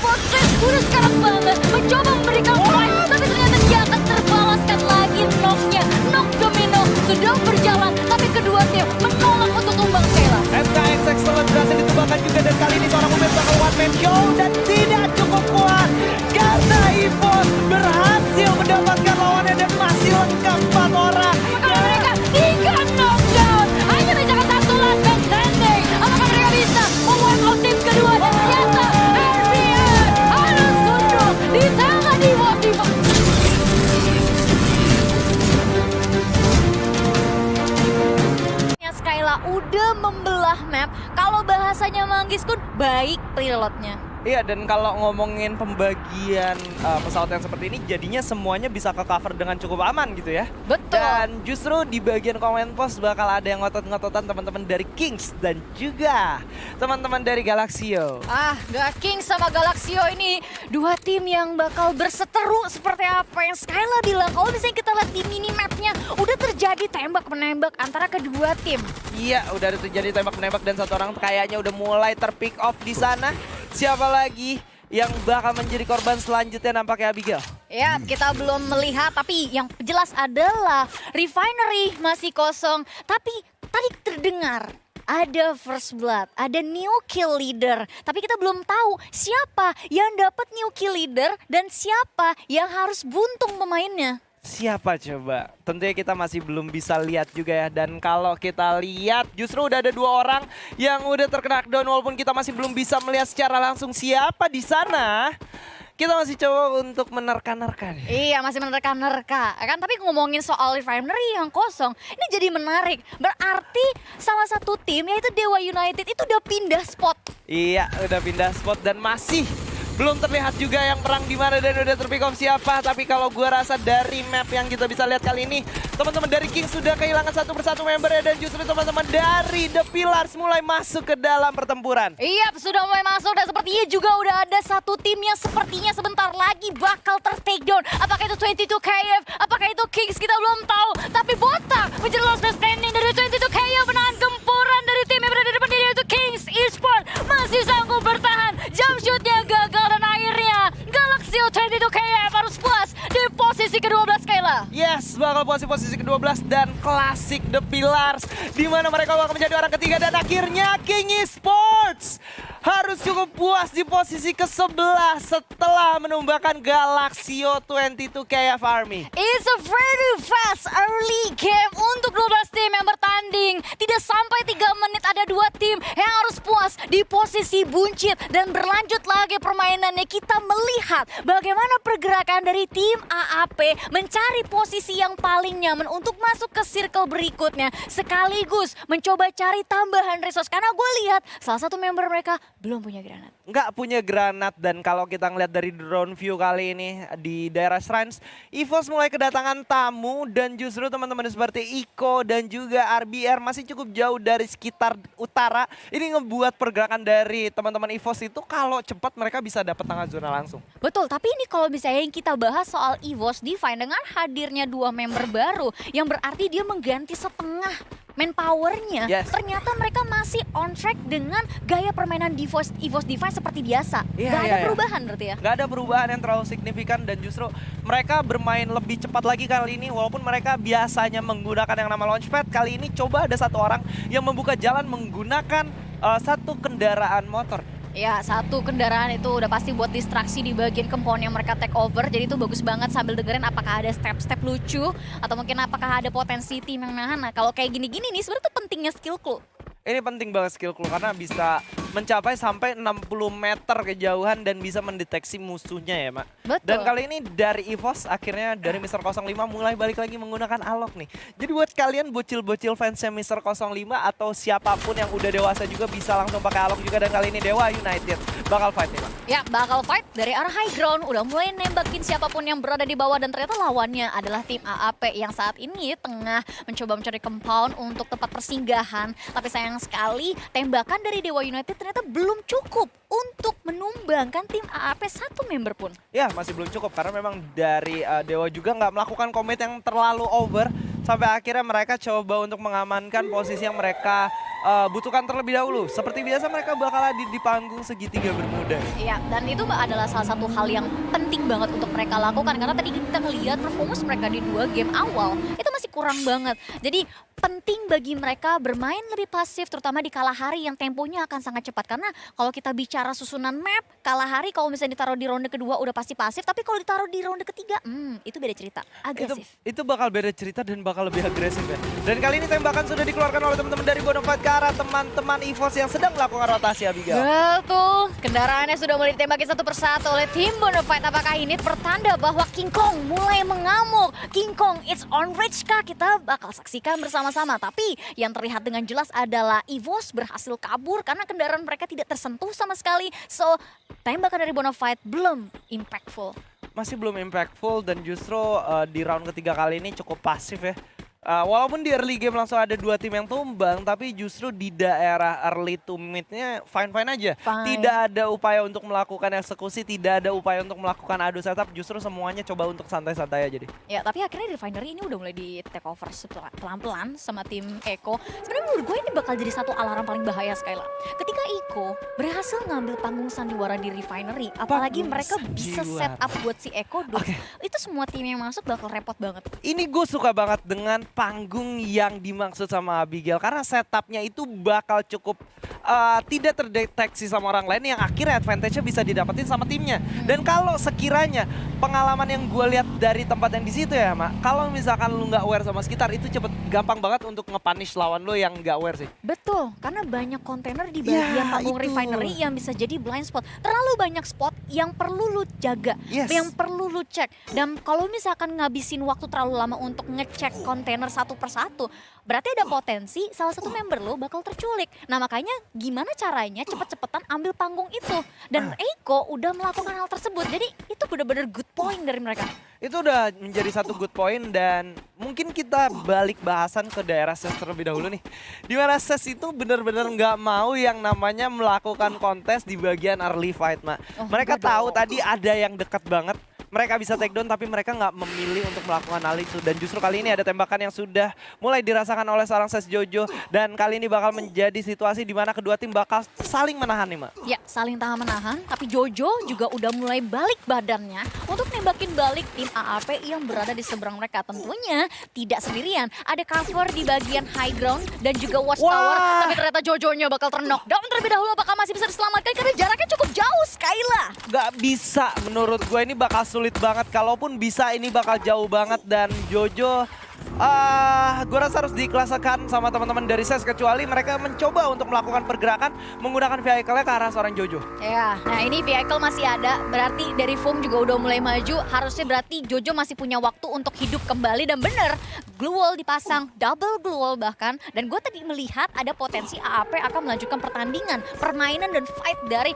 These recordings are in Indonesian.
EVOS Fest udah sekarang banget mencoba memberikan fight, tapi ternyata dia akan terbalaskan lagi knocknya. Knock domino sudah berjalan, tapi kedua tim menolak untuk tumbang Sela. MKX Excellent berhasil ditumbangkan juga dan kali ini seorang pemain bakal one man show dan tidak cukup kuat karena EVOS berhasil mendapatkan lawannya dan masih lengkap 4 orang. Apakah mereka 3 knockdown? Hanya menjaga satu last man standing. Apakah mereka bisa memwipe out tim kedua? Dan ternyata RBR harus tunduk di tangan EVOS. Skyla udah membelah map. Kalau bahasanya Manggis Kun, baik preloadnya. Iya, dan kalau ngomongin pembagian pesawat yang seperti ini, jadinya semuanya bisa ke cover dengan cukup aman gitu ya. Betul. Dan justru di bagian comment post bakal ada yang ngotot-ngototan teman-teman dari Kings dan juga teman-teman dari Galaxio. Gak King sama Galaxio ini dua tim yang bakal berseteru seperti apa yang Skyla bilang. Kalau misalnya kita lihat di minimapnya, udah terjadi tembak-menembak antara kedua tim. Iya, udah ada terjadi tembak-menembak dan satu orang kayaknya udah mulai terpick off di sana. Siapa lagi yang bakal menjadi korban selanjutnya nampaknya Abigail? Ya, kita belum melihat, tapi yang jelas adalah Refinery masih kosong. Tapi tadi terdengar ada first blood, ada new kill leader. Tapi kita belum tahu siapa yang dapat new kill leader dan siapa yang harus buntung pemainnya. Siapa coba? Tentunya kita masih belum bisa lihat juga ya. Dan kalau kita lihat justru udah ada 2 orang yang udah terkena knockdown walaupun kita masih belum bisa melihat secara langsung siapa di sana. Kita masih coba untuk menerka-nerka nih. Iya, masih menerka-nerka. Kan tapi ngomongin soal Refinery yang kosong, ini jadi menarik. Berarti salah satu tim yaitu Dewa United itu udah pindah spot. Iya, udah pindah spot dan masih belum terlihat juga yang perang di mana dan udah terpick off siapa. Tapi kalau gua rasa dari map yang kita bisa lihat kali ini, teman-teman dari King sudah kehilangan satu persatu membernya dan justru teman-teman dari The Pillars mulai masuk ke dalam pertempuran. Iya, sudah mulai masuk dan sepertinya juga udah ada satu tim yang sepertinya sebentar lagi bakal ter-take down. Apakah itu 22KF? Apakah itu Kings? Kita belum tahu. Tapi Botak menjadi last man standing dari 22KF, menahan gempuran dari tim yang berada di depan dia yaitu Kings Esports. Masih sanggup bertahan. Jump shootnya gagal dan akhirnya Galaxio 22KF harus puas di posisi ke-12 Skyla. Yes, bakal posisi ke-12 dan klasik The Pillars di mana mereka bakal menjadi orang ketiga dan akhirnya King Esports harus cukup puas di posisi ke-11 setelah menumbangkan Galaxio 22KF Army. It's a very fast early game untuk 12 tim yang bertanding. Tidak sampai 3 menit ada 2 tim yang harus puas di posisi buncit dan berlanjut lagi permainannya. Kita melihat bagaimana pergerakan dari tim AAP mencari posisi yang paling nyaman untuk masuk ke circle berikutnya. Sekaligus mencoba cari tambahan resource karena gue lihat salah satu member mereka belum punya granat. Nggak punya granat dan kalau kita ngeliat dari drone view kali ini di daerah Shrines, EVOS mulai kedatangan tamu dan justru teman-teman seperti Iko dan juga RBR masih cukup jauh dari sekitar utara. Ini ngebuat pergerakan dari teman-teman EVOS itu kalau cepat mereka bisa dapat tengah zona langsung. Betul, tapi ini kalau misalnya yang kita bahas soal EVOS Divine dengan hadirnya 2 member baru yang berarti dia mengganti setengah manpowernya. Yes. Ternyata mereka masih on track dengan gaya permainan EVOS Divine seperti biasa. Gak ada perubahan berarti ya? Gak ada perubahan yang terlalu signifikan dan justru mereka bermain lebih cepat lagi kali ini walaupun mereka biasanya menggunakan yang nama launchpad. Kali ini coba ada satu orang yang membuka jalan menggunakan satu kendaraan motor. Ya, satu kendaraan itu udah pasti buat distraksi di bagian compound yang mereka take over. Jadi itu bagus banget sambil dengerin apakah ada step-step lucu atau mungkin apakah ada potensi tim yang nahan. Nah, kalau kayak gini-gini nih sebenarnya tuh pentingnya skill clue. Ini penting banget skill clue karena bisa mencapai sampai 60 meter kejauhan dan bisa mendeteksi musuhnya ya, Mak. Betul. Dan kali ini dari EVOS akhirnya dari Mr. 05 mulai balik lagi menggunakan Alok nih. Jadi buat kalian bocil-bocil fansnya Mr. 05 atau siapapun yang udah dewasa juga bisa langsung pakai Alok juga dan kali ini Dewa United bakal fight nih, Mak. Ya, bakal fight dari arah high ground. Udah mulai nembakin siapapun yang berada di bawah dan ternyata lawannya adalah tim AAP yang saat ini tengah mencoba mencari compound untuk tempat persinggahan. Tapi sayang sekali tembakan dari Dewa United ternyata belum cukup untuk menumbangkan tim AAP satu member pun. Ya, masih belum cukup karena memang dari Dewa juga nggak melakukan commit yang terlalu over sampai akhirnya mereka coba untuk mengamankan posisi yang mereka butuhkan terlebih dahulu. Seperti biasa mereka bakal hadir di panggung segitiga bermuda. Iya, dan itu adalah salah satu hal yang penting banget untuk mereka lakukan. Karena tadi kita ngelihat performance mereka di 2 game awal, itu masih kurang banget. Jadi penting bagi mereka bermain lebih pasif, terutama di Kalahari yang temponya akan sangat cepat. Karena kalau kita bicara susunan map, Kalahari kalau misalnya ditaruh di ronde kedua udah pasti pasif, tapi kalau ditaruh di ronde ketiga, itu beda cerita, agresif. Itu bakal beda cerita dan bakal lebih agresif ya. Dan kali ini tembakan sudah dikeluarkan oleh teman-teman dari Bonafide ke arah teman-teman EVOS yang sedang melakukan rotasi, Abigail. Betul, kendaraannya sudah mulai ditembaki satu persatu oleh tim Bonafide. Apakah ini pertanda bahwa King Kong mulai mengamuk? King Kong, it's on reach kah? Kita bakal saksikan bersama-sama. Tapi yang terlihat dengan jelas adalah EVOS berhasil kabur karena kendaraan mereka tidak tersentuh sama sekali. So, tembakan dari Bonafide belum impactful. Masih belum impactful dan justru di round ketiga kali ini cukup pasif ya. Walaupun di early game langsung ada 2 tim yang tumbang, tapi justru di daerah early to mid-nya fine-fine aja. Fine. Tidak ada upaya untuk melakukan eksekusi, tidak ada upaya untuk melakukan adu setup, justru semuanya coba untuk santai-santai aja deh. Ya, tapi akhirnya Refinery ini udah mulai di take over pelan-pelan sama tim Eko. Sebenarnya menurut gue ini bakal jadi satu alarm paling bahaya sekali lah. Ketika Eko berhasil ngambil panggung sandiwara di Refinery, apalagi Panggung mereka bisa set up buat si Eko, itu semua tim yang masuk bakal repot banget. Ini gue suka banget dengan panggung yang dimaksud sama Abigail karena setupnya itu bakal cukup tidak terdeteksi sama orang lain yang akhirnya advantage-nya bisa didapetin sama timnya. Dan kalau sekiranya pengalaman yang gue lihat dari tempat yang di situ ya, Mak, kalau misalkan lu nggak aware sama sekitar itu gampang banget untuk nge-punish lawan lu yang nggak aware sih. Betul, karena banyak kontainer di bagian panggung itu. Refinery yang bisa jadi blind spot. Terlalu banyak spot yang perlu lu jaga, yang perlu lu cek. Dan kalau misalkan ngabisin waktu terlalu lama untuk ngecek kontainer satu persatu, berarti ada potensi salah satu member lo bakal terculik. Nah makanya gimana caranya cepet-cepetan ambil panggung itu. Dan Eko udah melakukan hal tersebut, jadi itu benar-benar good point dari mereka. Itu udah menjadi satu good point dan mungkin kita balik bahasan ke daerah SES terlebih dahulu nih. Dimana SES itu benar-benar nggak mau yang namanya melakukan kontes di bagian early fight, Mak. Mereka tahu tadi ada yang dekat banget. Mereka bisa take down tapi mereka nggak memilih untuk melakukan hal itu. Dan justru kali ini ada tembakan yang sudah mulai dirasakan oleh seorang SES Jojo. Dan kali ini bakal menjadi situasi di mana kedua tim bakal saling menahan nih, Mak. Ya, saling tahan menahan. Tapi Jojo juga udah mulai balik badannya untuk nembakin balik tim AAP yang berada di seberang mereka. Tentunya tidak sendirian. Ada cover di bagian high ground dan juga watchtower. Tapi ternyata Jojo-nya bakal terknockdown terlebih dahulu. Apakah masih bisa diselamatkan? Karena jaraknya cukup jauh, Skyla. Gak bisa, menurut gue ini bakal sulit banget. Kalaupun bisa ini bakal jauh banget dan Jojo gue rasa harus diikhlaskan sama teman-teman dari SES kecuali mereka mencoba untuk melakukan pergerakan menggunakan vehicle-nya ke arah seorang Jojo. Ya, nah ini vehicle masih ada, berarti dari Fung juga udah mulai maju, harusnya berarti Jojo masih punya waktu untuk hidup kembali dan bener, glue wall dipasang, double glue wall bahkan, dan gue tadi melihat ada potensi AAP akan melanjutkan pertandingan, permainan dan fight dari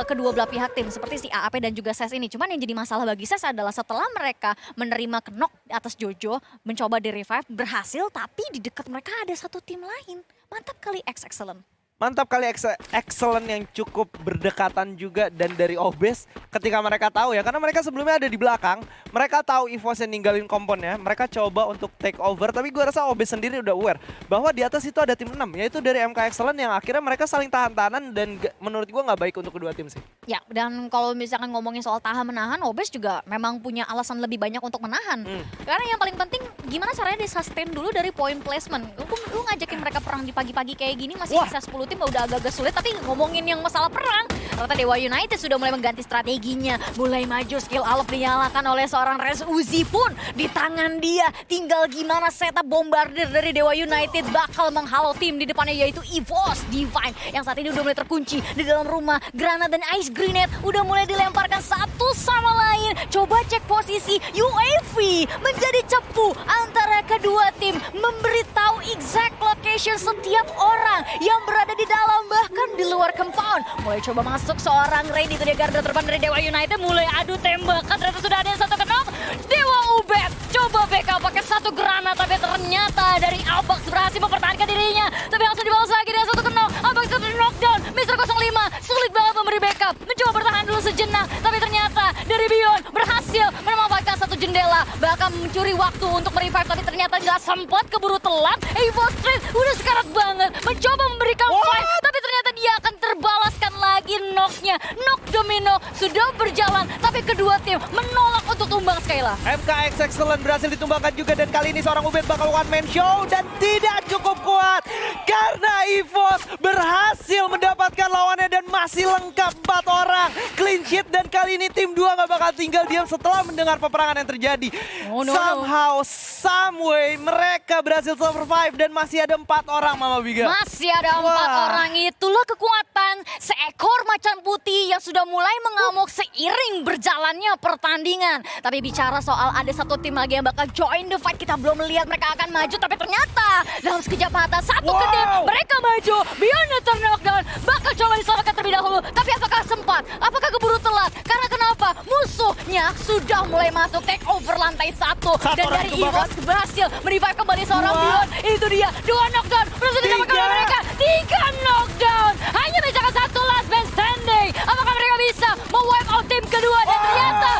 kedua belah pihak tim seperti si AAP dan juga SES ini. Cuman yang jadi masalah bagi SES adalah setelah mereka menerima knock atas Jojo, mencoba di revive berhasil, tapi di dekat mereka ada satu tim lain. Mantap kali Excellent. Mantap kali Excellent yang cukup berdekatan juga dan dari Obes ketika mereka tahu ya. Karena mereka sebelumnya ada di belakang. Mereka tahu EVOS yang ninggalin komponnya. Mereka coba untuk take over. Tapi gue rasa Obes sendiri udah aware bahwa di atas itu ada tim 6. Yaitu dari MK Excellent yang akhirnya mereka saling tahan-tahanan. Dan menurut gue gak baik untuk kedua tim sih. Ya, dan kalau misalkan ngomongin soal tahan-menahan, Obes juga memang punya alasan lebih banyak untuk menahan. Karena yang paling penting gimana caranya di-sustain dulu dari point placement. Lu ngajakin mereka perang di pagi-pagi kayak gini masih bisa 10 tim udah agak-agak sulit, tapi ngomongin yang masalah perang, ternyata Dewa United sudah mulai mengganti strateginya, mulai maju, skill Alok dinyalakan oleh seorang Rez Uzi pun di tangan dia, tinggal gimana setup bombardir dari Dewa United bakal menghalau tim di depannya yaitu EVOS Divine yang saat ini udah mulai terkunci di dalam rumah. Granat dan Ice Grenade udah mulai dilemparkan satu sama lain, coba cek posisi UAV menjadi cepu antara kedua tim, memberitahu exact location setiap orang yang berada di dalam bahkan di luar compound. Mulai coba masuk seorang Rain, itu dia garda terdepan dari Dewa United, mulai adu tembakan, ternyata sudah ada yang satu knock. Dewa Ubed coba backup pakai satu granat, tapi ternyata dari Abax berhasil mempertahankan dirinya, tapi langsung dibalas lagi dengan satu knock. Abax itu knockdown, Mr. 05 sulit banget memberi backup, mencoba bertahan dulu sejenak, tapi ternyata dari Beyond berhasil memanfaatkan satu satu jendela, bahkan mencuri waktu untuk merevive, tapi ternyata nggak sempat, keburu telat. EVOS Street udah sekarat banget, mencoba memberikan fight, tapi ternyata dia akan terbalaskan lagi knock-nya. Knock domino sudah berjalan, tapi kedua tim menolak untuk tumbang Skyla. MKX Excellent berhasil ditumbangkan juga, dan kali ini seorang Ubed bakal one man show dan tidak cukup kuat karena EVOS berhasil mendapatkan lawannya dan masih lengkap 4 orang. Clean sheet, dan kali ini tim 2 gak bakal tinggal diam setelah mendengar peperangan yang terjadi. Somehow, someway mereka berhasil survive dan masih ada 4 orang, Mama Biga. Masih ada 4 orang, itulah kekuatan seekor macan putih yang sudah mulai mengamuk seiring berjalannya pertandingan. Tapi bicara soal ada satu tim lagi yang bakal join the fight, kita belum melihat mereka akan maju, tapi ternyata dalam sekejap mata satu kedip mereka maju. Beyond the knockdown bakal coba diselamatkan terlebih dahulu, tapi apakah sempat? Apakah keburu telat? Karena kenapa? Musuhnya sudah mulai masuk take over lantai 1 dan dari EVOS berhasil merevive kembali seorang Beyond. Itu dia 2 knockdown berhasil didapatkan oleh mereka. 3 knockdown, hanya menjaga 1 last man standing. Apakah mereka bisa mewipe out tim kedua? Dan ternyata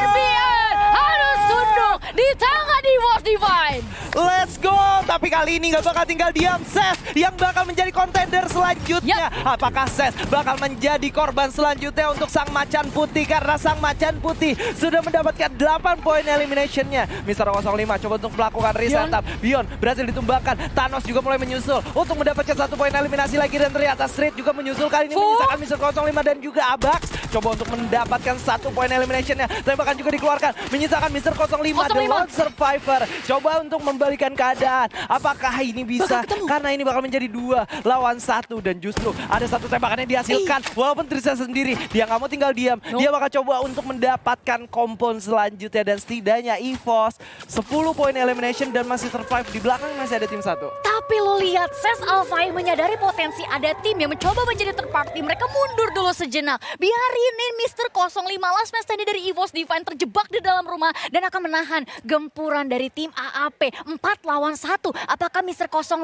RBR harus tunduk di tangan EVOS Divine. Let's go, tapi kali ini gak bakal tinggal diam. Ses yang bakal menjadi kontender selanjutnya. Apakah Ses bakal menjadi korban selanjutnya untuk sang macan putih? Karena sang macan putih sudah mendapatkan 8 poin eliminationnya. Mister 05 coba untuk melakukan reset up. Beyond berhasil ditumbangkan. Thanos juga mulai menyusul untuk mendapatkan 1 poin eliminasi lagi, dan ternyata Street juga menyusul. Kali ini menyisakan Mister 05 dan juga Abax coba untuk mendapatkan 1 poin eliminationnya. Tembakan juga dikeluarkan, menyisakan Mister 05 The Lone Survivor. Coba untuk membalikan keadaan. Apakah ini bisa? Karena ini bakal menjadi 2 lawan 1, dan justru ada 1 tembakan yang dihasilkan. Walaupun Trisa sendiri, dia nggak mau tinggal diam. Dia bakal coba untuk mendapatkan kompon selanjutnya, dan setidaknya EVOS 10 poin elimination dan masih survive. Di belakang masih ada tim 1. Tapi lo lihat, Ses Alpha yang menyadari potensi ada tim yang mencoba menjadi third party. Mereka mundur dulu sejenak. Biarinin Mister 05 last man standing dari EVOS Divine terjebak di dalam rumah dan akan menahan gempuran dari tim AAP. 4 lawan 1. Apakah Mister 05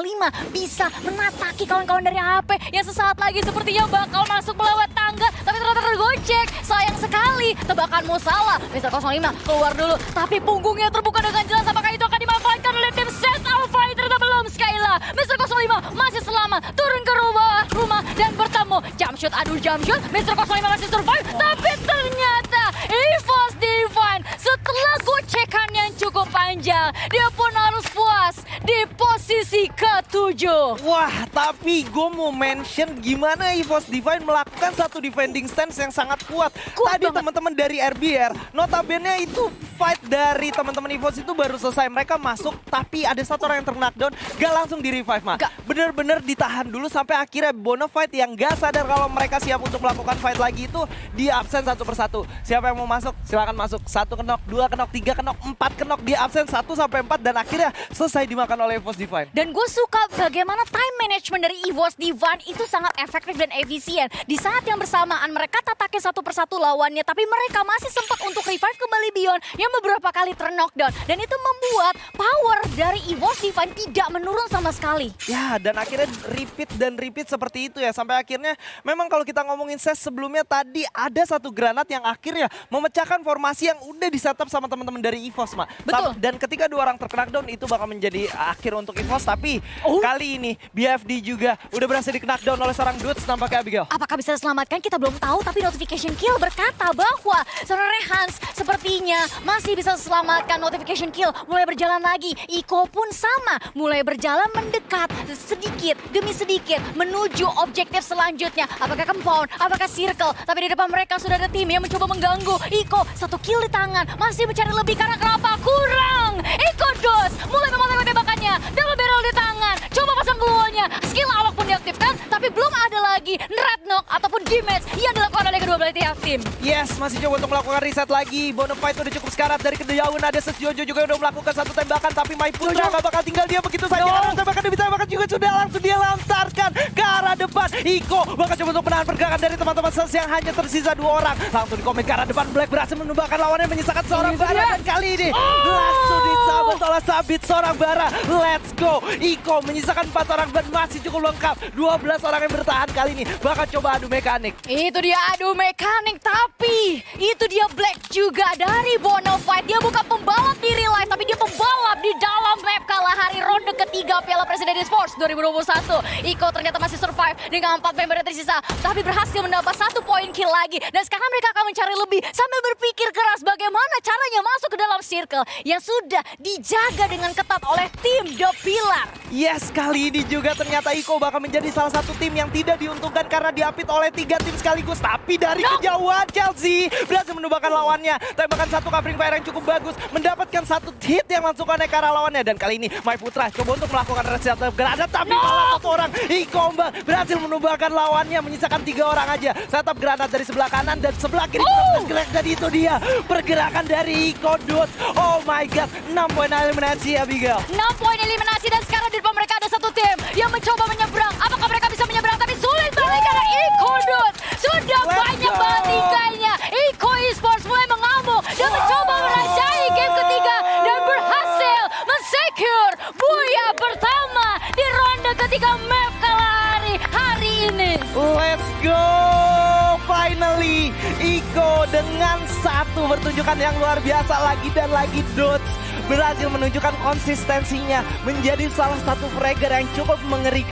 bisa menataki kawan-kawan dari AAP yang sesaat lagi sepertinya bakal masuk melewat tangga, tapi ternyata tergocek. Sayang sekali, tebakanmu salah. Mister 05 keluar dulu, tapi punggungnya terbuka dengan jelas. Apakah itu akan dimanfaatkan oleh tim Ses Alpha? Ternyata belum. Skyla, Mister 05 masih selamat turun ke rumah dan bertemu jump shoot. Aduh, jump shoot. Mister 05 masih survive, tapi ternyata EVOS Divine setelah gocekan yang cukup panjang, dia pun harus puas di posisi ke-7. Wah, tapi gue mau mention gimana EVOS Divine melakukan satu defending stance yang sangat kuat. Tadi teman-teman dari RBR, notabene itu fight dari teman-teman EVOS itu baru selesai. Mereka masuk, tapi ada 1 orang yang terknockdown, gak langsung di revive, mah. Bener-bener ditahan dulu sampai akhirnya Bonafide yang gak sadar kalau mereka siap untuk melakukan fight lagi itu di absen 1 persatu. Siapa yang mau masuk? Silakan masuk. 1 knock, 2 knock, 3 knock, 4 knock, di absen 1 sampai 4, dan akhirnya selesai dimakan oleh EVOS Divine. Dan gue suka bagaimana time management dari EVOS Divine itu sangat efektif dan efisien. Di saat yang bersamaan mereka tatakin 1 persatu lawannya, tapi mereka masih sempat untuk revive kembali Beyond yang beberapa kali terknockdown. Dan itu membuat power dari EVOS Divine tidak menurun sama sekali. Ya, dan akhirnya repeat seperti itu ya. Sampai akhirnya memang kalau kita ngomongin Ses sebelumnya tadi ada 1 granat yang akhirnya memecahkan formasi yang udah di-setup sama teman-teman dari EVOS, Mak. Betul. Dan ketika 2 orang terknockdown itu bakal menjadi akhir untuk EVOS. Tapi kali ini BFD juga udah berhasil di-knockdown oleh seorang Dudes nampaknya, Abigail. Apakah bisa diselamatkan? Kita belum tahu, tapi notification kill berkata bahwa seorang Rehans sepertinya masih bisa diselamatkan. Notification kill mulai berjalan lagi. Iko pun sama, mulai berjalan mendekat sedikit demi sedikit menuju objektif selanjutnya. Apakah compound? Apakah circle? Tapi di depan mereka sudah ada tim yang mencoba mengganggu. Iko 1 kill di tangan, masih mencari lebih karena kenapa? Kurang. Iko dos mulai memotong tembakannya. Double barrel di tangan. Coba pasang keluarnya. Skill awak pun diaktifkan, tapi belum ada lagi red knock ataupun damage yang dilakukan oleh kedua belah pihak tim. Yes, masih coba untuk melakukan reset lagi. Bonafide udah cukup sekarat dari kejauhan. Ada Ses Jojo juga udah melakukan 1 tembakan, tapi My Putra gak bakal tinggal dia begitu saja. Ada tembakan demi tembakan juga sudah langsung dia lantarkan ke arah depan. Iko bakal coba untuk menahan pergerakan dari teman-teman Ses yang hanya tersisa 2 orang. Langsung dikomit ke arah depan. Black berhasil menumbangkan lawannya, menyisakan seorang Bara, dan kali ini langsung disabet oleh Sabit seorang Bara. Let's go. Iko menyisakan 4 orang dan masih cukup lengkap. 12 orang yang bertahan kali ini. Bakal coba adu mekanik. Itu dia adu mekanik, tapi itu dia Black juga dari Bonafide. Dia buka ketiga Piala Presiden Esports 2021. Iko ternyata masih survive dengan 4 member yang tersisa, tapi berhasil mendapat 1 poin kill lagi. Dan sekarang mereka akan mencari lebih sambil berpikir keras bagaimana caranya masuk ke dalam circle yang sudah dijaga dengan ketat oleh tim The Pillar. Yes, kali ini juga ternyata Iko bakal menjadi salah satu tim yang tidak diuntungkan karena diapit oleh 3 tim sekaligus. Tapi dari kejauhan Chelsea berhasil menubahkan lawannya. Tembakan satu covering fire yang cukup bagus, mendapatkan 1 hit yang langsung connect ke arah lawannya. Dan kali ini My Putra coba untuk melakukan reset granat, tapi malah 1 orang. Iko berhasil menubahkan lawannya, menyisakan 3 orang aja. Setup granat dari sebelah kanan dan sebelah kiri bergerak, dan itu dia pergerakan dari Iko Dudes. Oh my god, 6 poin eliminasi Abigail. 6 poin eliminasi dan sekarang di depan mereka ada 1 tim yang mencoba menyeberang. Apakah mereka bisa menyeberang? Tapi sulit banget karena Iko Dudes sudah banyak banget tingkahnya. Iko Esports mulai mengamuk dan mencoba merajai game ketiga dan berhasil men-secure buya pertama di ronde ketiga map Kalahari hari ini. Let's go! Finally, Iko dengan 1 pertunjukan yang luar biasa lagi dan lagi. Dudes berhasil menunjukkan konsistensinya menjadi salah satu fragger yang cukup mengerikan.